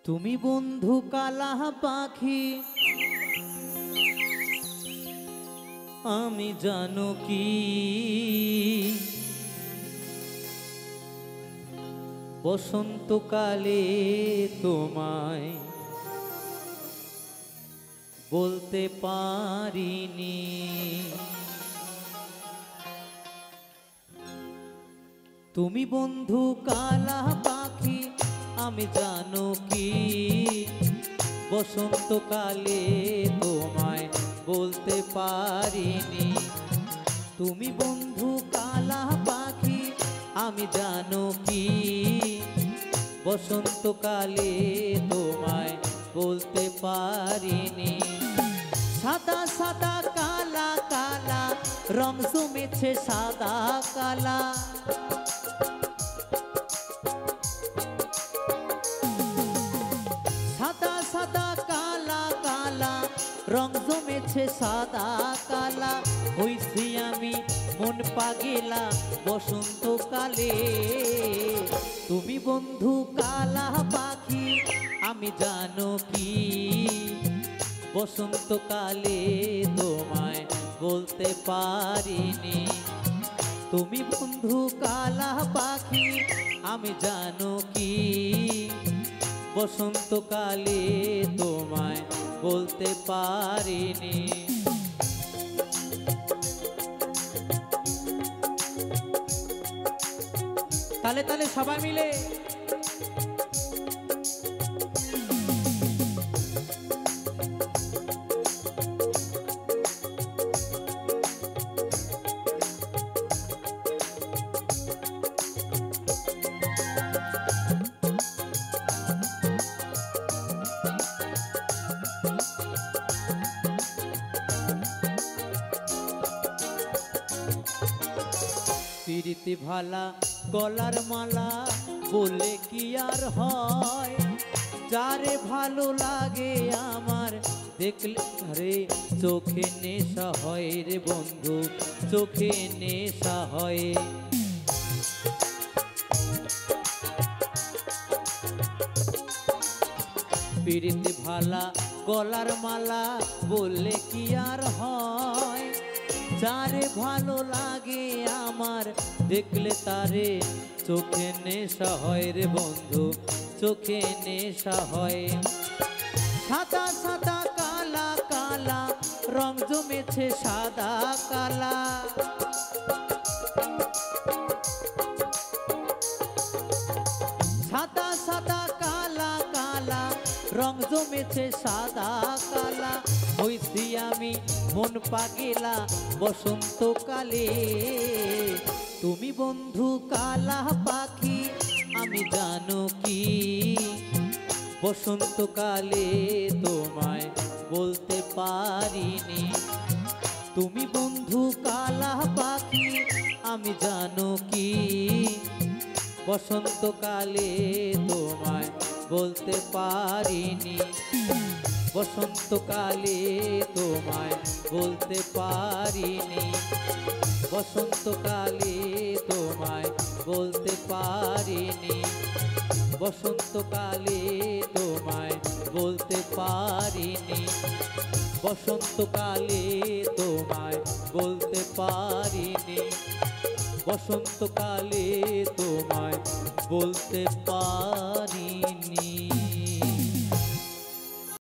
তুমি বন্ধু কালা পাখি আমি জানো কি বসন্তকালে তোমায় বলতে পারিনি। তুমি বন্ধু কালা পাখি আমি জানো কি বসন্তকালে তোমায় বলতে পারিনি। তুমি বন্ধু কালা পাখি আমি জানো কি বসন্তকালে তোমায় বলতে পারিনি। সাদা সাদা কালা কালা রং জমেছে সাদা কালা, সাদা সাদা কালা কালা রং জমেছে সাদা কালা। হইছি আমি মন পাগেলা বসন্তকালে। তুমি বন্ধু কালা পাখি আমি জানো কি বসন্তকালে তোমায় বলতে পারিনি। তুমি বন্ধু কালা পাখি আমি জানো কি বসন্তকালে তোমায় বলতে পারিনি। তালে তালে সবাই মিলে প্রীতি ভালা গলার মালা বলে কি আর হয়, যারে ভালো লাগে আমার দেখলে রে চোখে নেশা হয় রে বন্ধু চোখে নেশা হয়। প্রীতি ভালা গলার মালা বললে কি আর হয়, যারে ভালো লাগে আমার দেখলে তারে চোখে নেশা হয় রে বন্ধু চোখে নেশা হয়। সাদা সাদা কালা কালা রং জমেছে সাদা কালা, সাদা সাদা কালা কালা রং জমেছে সাদা কালা। হইছি আমি মন পাগেলা বসন্তকালে। তুমি বন্ধু কালা পাখি আমি জানো কি বসন্তকালে তোমায় বলতে পারিনি। তুমি বন্ধু কালা পাখি আমি জানো কি বসন্তকালে তোমায় বলতে পারিনি। বসন্তকালে তোমায় বলতে পারিনি। বসন্তকালে তোমায় বলতে পারিনি। বসন্তকালে তোমায় বলতে পারিনি। বসন্তকালে তোমায় বলতে পারিনি। বসন্তকালে তোমায় বলতে পারিনি।